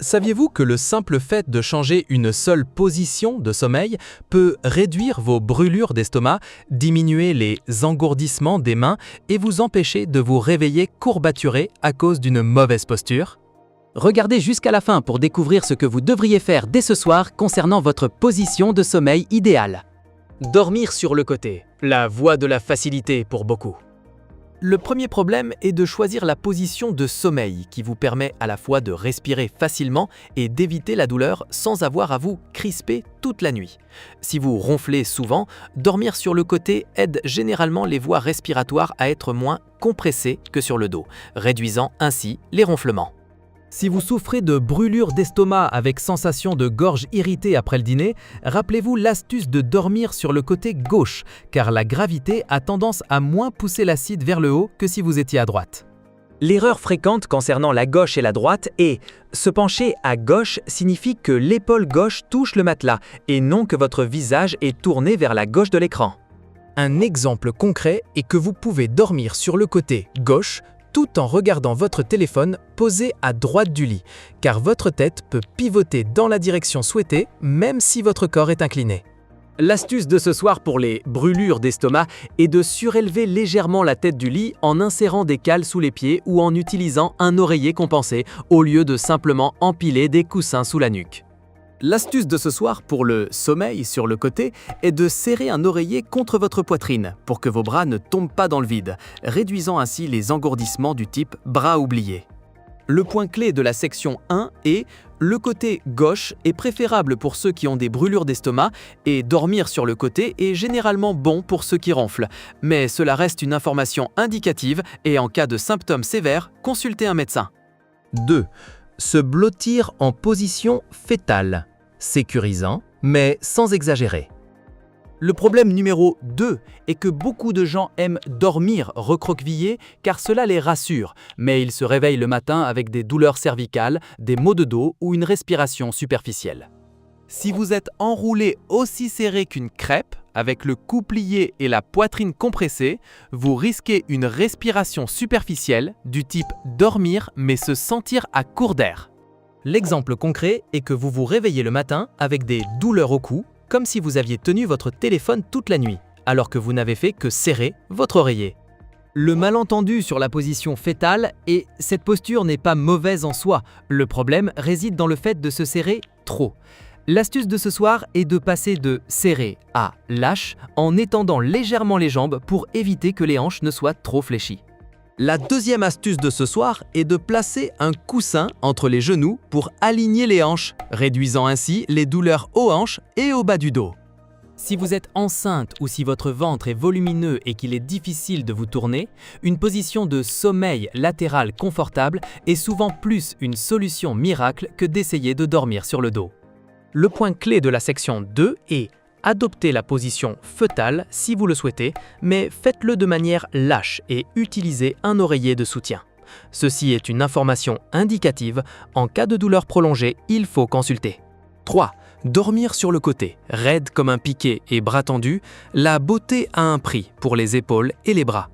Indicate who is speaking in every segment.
Speaker 1: Saviez-vous que le simple fait de changer une seule position de sommeil peut réduire vos brûlures d'estomac, diminuer les engourdissements des mains et vous empêcher de vous réveiller courbaturé à cause d'une mauvaise posture?
Speaker 2: Regardez jusqu'à la fin pour découvrir ce que vous devriez faire dès ce soir concernant votre position de sommeil idéale.
Speaker 1: Dormir sur le côté, la voie de la facilité pour beaucoup. Le premier problème est de choisir la position de sommeil qui vous permet à la fois de respirer facilement et d'éviter la douleur sans avoir à vous crisper toute la nuit. Si vous ronflez souvent, dormir sur le côté aide généralement les voies respiratoires à être moins compressées que sur le dos, réduisant ainsi les ronflements. Si vous souffrez de brûlures d'estomac avec sensation de gorge irritée après le dîner, rappelez-vous l'astuce de dormir sur le côté gauche, car la gravité a tendance à moins pousser l'acide vers le haut que si vous étiez à droite.
Speaker 2: L'erreur fréquente concernant la gauche et la droite est « se pencher à gauche » signifie que l'épaule gauche touche le matelas et non que votre visage est tourné vers la gauche de l'écran.
Speaker 1: Un exemple concret est que vous pouvez dormir sur le côté gauche tout en regardant votre téléphone posé à droite du lit, car votre tête peut pivoter dans la direction souhaitée même si votre corps est incliné.
Speaker 2: L'astuce de ce soir pour les brûlures d'estomac est de surélever légèrement la tête du lit en insérant des cales sous les pieds ou en utilisant un oreiller compensé au lieu de simplement empiler des coussins sous la nuque.
Speaker 1: L'astuce de ce soir pour le sommeil sur le côté est de serrer un oreiller contre votre poitrine pour que vos bras ne tombent pas dans le vide, réduisant ainsi les engourdissements du type bras oubliés. Le point clé de la section 1 est le côté gauche est préférable pour ceux qui ont des brûlures d'estomac et dormir sur le côté est généralement bon pour ceux qui ronflent, mais cela reste une information indicative et en cas de symptômes sévères, consultez un médecin.
Speaker 2: 2. Se blottir en position fétale, sécurisant, mais sans exagérer.
Speaker 1: Le problème numéro 2 est que beaucoup de gens aiment dormir recroquevillés car cela les rassure, mais ils se réveillent le matin avec des douleurs cervicales, des maux de dos ou une respiration superficielle. Si vous êtes enroulé aussi serré qu'une crêpe, avec le cou plié et la poitrine compressée, vous risquez une respiration superficielle du type dormir mais se sentir à court d'air. L'exemple concret est que vous vous réveillez le matin avec des douleurs au cou, comme si vous aviez tenu votre téléphone toute la nuit, alors que vous n'avez fait que serrer votre oreiller. Le malentendu sur la position fétale est « cette posture n'est pas mauvaise en soi, le problème réside dans le fait de se serrer trop ». L'astuce de ce soir est de passer de serré à lâche en étendant légèrement les jambes pour éviter que les hanches ne soient trop fléchies. La deuxième astuce de ce soir est de placer un coussin entre les genoux pour aligner les hanches, réduisant ainsi les douleurs aux hanches et au bas du dos. Si vous êtes enceinte ou si votre ventre est volumineux et qu'il est difficile de vous tourner, une position de sommeil latéral confortable est souvent plus une solution miracle que d'essayer de dormir sur le dos. Le point clé de la section 2 est adopter la position fœtale si vous le souhaitez, mais faites-le de manière lâche et utilisez un oreiller de soutien. Ceci est une information indicative. En cas de douleur prolongée, il faut consulter. 3. Dormir sur le côté, raide comme un piquet et bras tendus, la beauté a un prix pour les épaules et les bras.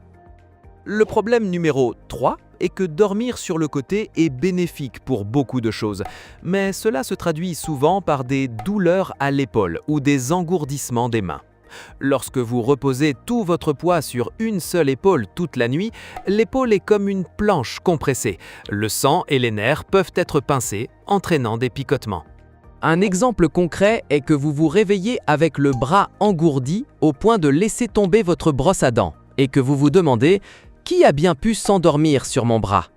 Speaker 1: Le problème numéro 3 est que dormir sur le côté est bénéfique pour beaucoup de choses, mais cela se traduit souvent par des douleurs à l'épaule ou des engourdissements des mains. Lorsque vous reposez tout votre poids sur une seule épaule toute la nuit, l'épaule est comme une planche compressée. Le sang et les nerfs peuvent être pincés, entraînant des picotements. Un exemple concret est que vous vous réveillez avec le bras engourdi au point de laisser tomber votre brosse à dents et que vous vous demandez « Qui a bien pu s'endormir sur mon bras ?»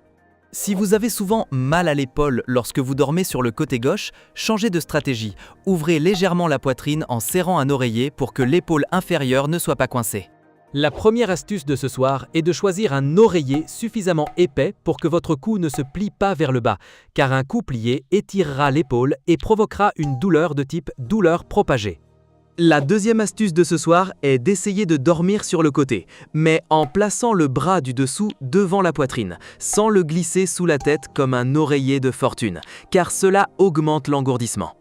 Speaker 1: Si vous avez souvent mal à l'épaule lorsque vous dormez sur le côté gauche, changez de stratégie. Ouvrez légèrement la poitrine en serrant un oreiller pour que l'épaule inférieure ne soit pas coincée. La première astuce de ce soir est de choisir un oreiller suffisamment épais pour que votre cou ne se plie pas vers le bas, car un cou plié étirera l'épaule et provoquera une douleur de type douleur propagée. La deuxième astuce de ce soir est d'essayer de dormir sur le côté, mais en plaçant le bras du dessous devant la poitrine, sans le glisser sous la tête comme un oreiller de fortune, car cela augmente l'engourdissement.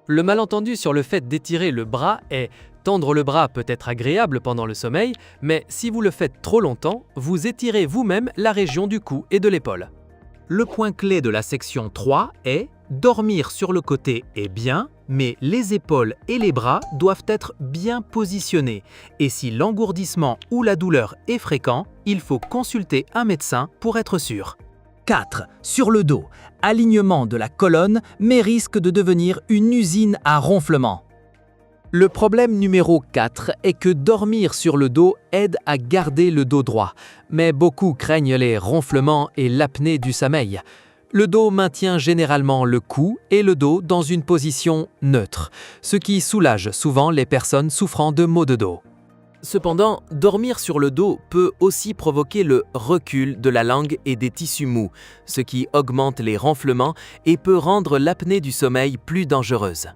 Speaker 1: Le malentendu sur le fait d'étirer le bras est tendre le bras peut être agréable pendant le sommeil, mais si vous le faites trop longtemps, vous étirez vous-même la région du cou et de l'épaule. Le point clé de la section 3 est
Speaker 2: Dormir sur le côté est bien, mais les épaules et les bras doivent être bien positionnés. Et si l'engourdissement ou la douleur est fréquent, il faut consulter un médecin pour être sûr. 4. Sur le dos. Alignement de la colonne, mais risque de devenir une usine à ronflement. Le problème numéro 4 est que dormir sur le dos aide à garder le dos droit, mais beaucoup craignent les ronflements et l'apnée du sommeil. Le dos maintient généralement le cou et le dos dans une position neutre, ce qui soulage souvent les personnes souffrant de maux de dos. Cependant, dormir sur le dos peut aussi provoquer le recul de la langue et des tissus mous, ce qui augmente les ronflements et peut rendre l'apnée du sommeil plus dangereuse.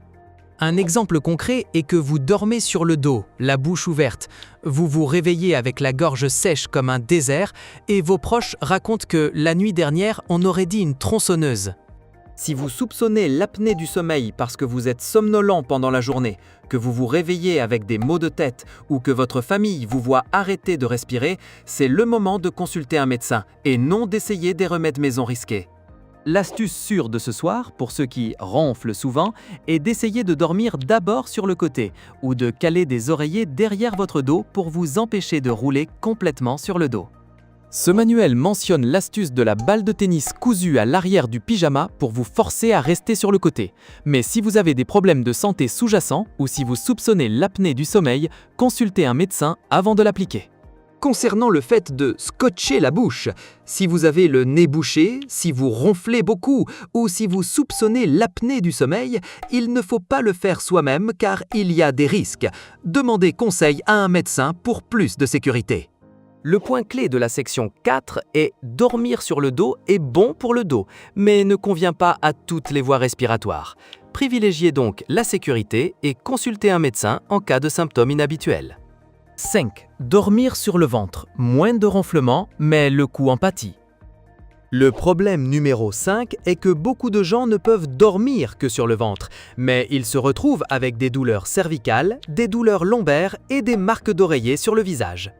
Speaker 2: Un exemple concret est que vous dormez sur le dos, la bouche ouverte. Vous vous réveillez avec la gorge sèche comme un désert et vos proches racontent que la nuit dernière, on aurait dit une tronçonneuse. Si vous soupçonnez l'apnée du sommeil parce que vous êtes somnolent pendant la journée, que vous vous réveillez avec des maux de tête ou que votre famille vous voit arrêter de respirer, c'est le moment de consulter un médecin et non d'essayer des remèdes maison risqués. L'astuce sûre de ce soir, pour ceux qui ronflent souvent, est d'essayer de dormir d'abord sur le côté ou de caler des oreillers derrière votre dos pour vous empêcher de rouler complètement sur le dos. Ce manuel mentionne l'astuce de la balle de tennis cousue à l'arrière du pyjama pour vous forcer à rester sur le côté. Mais si vous avez des problèmes de santé sous-jacents ou si vous soupçonnez l'apnée du sommeil, consultez un médecin avant de l'appliquer. Concernant le fait de scotcher la bouche, si vous avez le nez bouché, si vous ronflez beaucoup ou si vous soupçonnez l'apnée du sommeil, il ne faut pas le faire soi-même car il y a des risques. Demandez conseil à un médecin pour plus de sécurité. Le point clé de la section 4 est dormir sur le dos est bon pour le dos, mais ne convient pas à toutes les voies respiratoires. Privilégiez donc la sécurité et consultez un médecin en cas de symptômes inhabituels. 5. Dormir sur le ventre. Moins de ronflements, mais le cou en pâtit. Le problème numéro 5 est que beaucoup de gens ne peuvent dormir que sur le ventre, mais ils se retrouvent avec des douleurs cervicales, des douleurs lombaires et des marques d'oreiller sur le visage.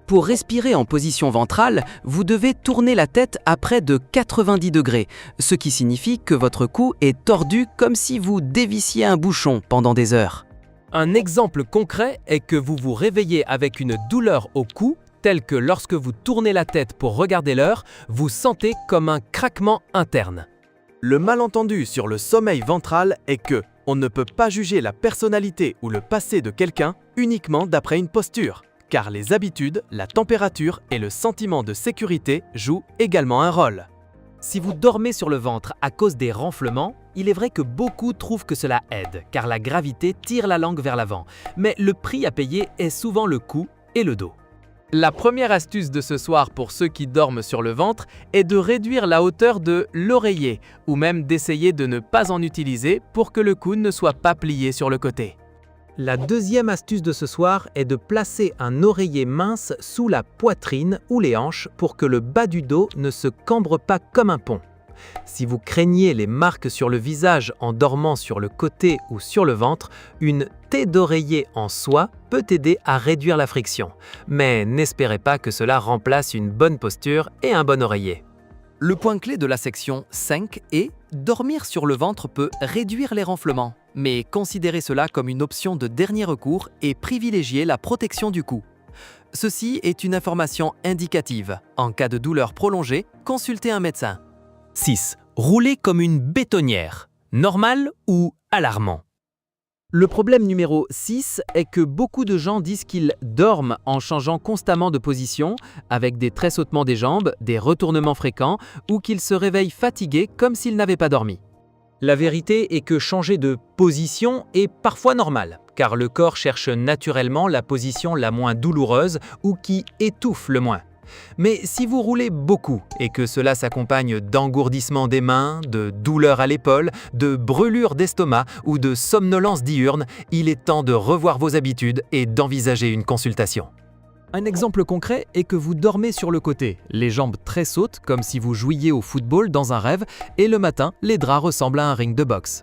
Speaker 2: Pour respirer en position ventrale, vous devez tourner la tête à près de 90 degrés, ce qui signifie que votre cou est tordu comme si vous dévissiez un bouchon pendant des heures. Un exemple concret est que vous vous réveillez avec une douleur au cou, telle que lorsque vous tournez la tête pour regarder l'heure, vous sentez comme un craquement interne. Le malentendu sur le sommeil ventral est que on ne peut pas juger la personnalité ou le passé de quelqu'un uniquement d'après une posture, car les habitudes, la température et le sentiment de sécurité jouent également un rôle. Si vous dormez sur le ventre à cause des ronflements, il est vrai que beaucoup trouvent que cela aide, car la gravité tire la langue vers l'avant, mais le prix à payer est souvent le cou et le dos. La première astuce de ce soir pour ceux qui dorment sur le ventre est de réduire la hauteur de l'oreiller, ou même d'essayer de ne pas en utiliser pour que le coude ne soit pas plié sur le côté. La deuxième astuce de ce soir est de placer un oreiller mince sous la poitrine ou les hanches pour que le bas du dos ne se cambre pas comme un pont. Si vous craignez les marques sur le visage en dormant sur le côté ou sur le ventre, une taie d'oreiller en soie peut aider à réduire la friction. Mais n'espérez pas que cela remplace une bonne posture et un bon oreiller. Le point clé de la section 5 est « Dormir sur le ventre peut réduire les ronflements ». Mais considérez cela comme une option de dernier recours et privilégiez la protection du cou. Ceci est une information indicative. En cas de douleur prolongée, consultez un médecin. 6. Rouler comme une bétonnière. Normal ou alarmant? Le problème numéro 6 est que beaucoup de gens disent qu'ils dorment en changeant constamment de position, avec des tressautements des jambes, des retournements fréquents, ou qu'ils se réveillent fatigués comme s'ils n'avaient pas dormi. La vérité est que changer de position est parfois normal, car le corps cherche naturellement la position la moins douloureuse ou qui étouffe le moins. Mais si vous roulez beaucoup et que cela s'accompagne d'engourdissement des mains, de douleurs à l'épaule, de brûlures d'estomac ou de somnolence diurne, il est temps de revoir vos habitudes et d'envisager une consultation. Un exemple concret est que vous dormez sur le côté, les jambes très hautes comme si vous jouiez au football dans un rêve et le matin, les draps ressemblent à un ring de boxe.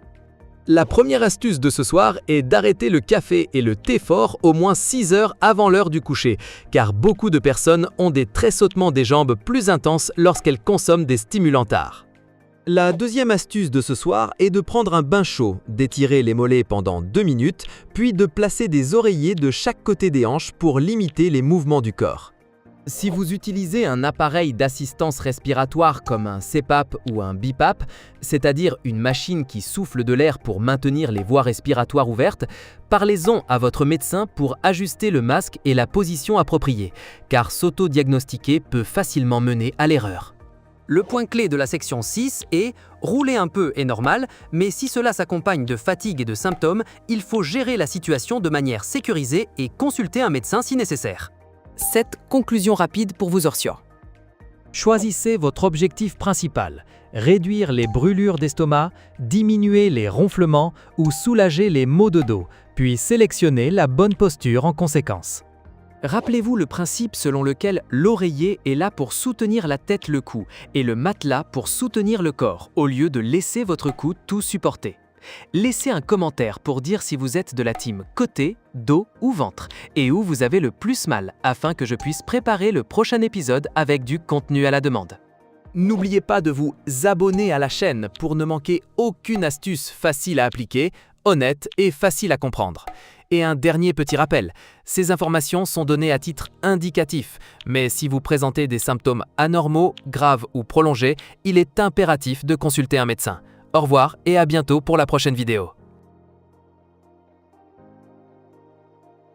Speaker 2: La première astuce de ce soir est d'arrêter le café et le thé fort au moins 6 heures avant l'heure du coucher, car beaucoup de personnes ont des tressautements des jambes plus intenses lorsqu'elles consomment des stimulants tard. La deuxième astuce de ce soir est de prendre un bain chaud, d'étirer les mollets pendant 2 minutes, puis de placer des oreillers de chaque côté des hanches pour limiter les mouvements du corps.
Speaker 1: Si vous utilisez un appareil d'assistance respiratoire comme un CPAP ou un BiPAP, c'est-à-dire une machine qui souffle de l'air pour maintenir les voies respiratoires ouvertes, parlez-en à votre médecin pour ajuster le masque et la position appropriée, car s'auto-diagnostiquer peut facilement mener à l'erreur. Le point clé de la section 6 est « Rouler un peu est normal, mais si cela s'accompagne de fatigue et de symptômes, il faut gérer la situation de manière sécurisée et consulter un médecin si nécessaire. » 7 conclusions rapides pour vos ortios. Choisissez votre objectif principal, réduire les brûlures d'estomac, diminuer les ronflements ou soulager les maux de dos, puis sélectionnez la bonne posture en conséquence. Rappelez-vous le principe selon lequel l'oreiller est là pour soutenir la tête, le cou, et le matelas pour soutenir le corps, au lieu de laisser votre cou tout supporter. Laissez un commentaire pour dire si vous êtes de la team côté, dos ou ventre, et où vous avez le plus mal, afin que je puisse préparer le prochain épisode avec du contenu à la demande. N'oubliez pas de vous abonner à la chaîne pour ne manquer aucune astuce facile à appliquer, honnête et facile à comprendre. Et un dernier petit rappel, ces informations sont données à titre indicatif, mais si vous présentez des symptômes anormaux, graves ou prolongés, il est impératif de consulter un médecin. Au revoir et à bientôt pour la prochaine vidéo.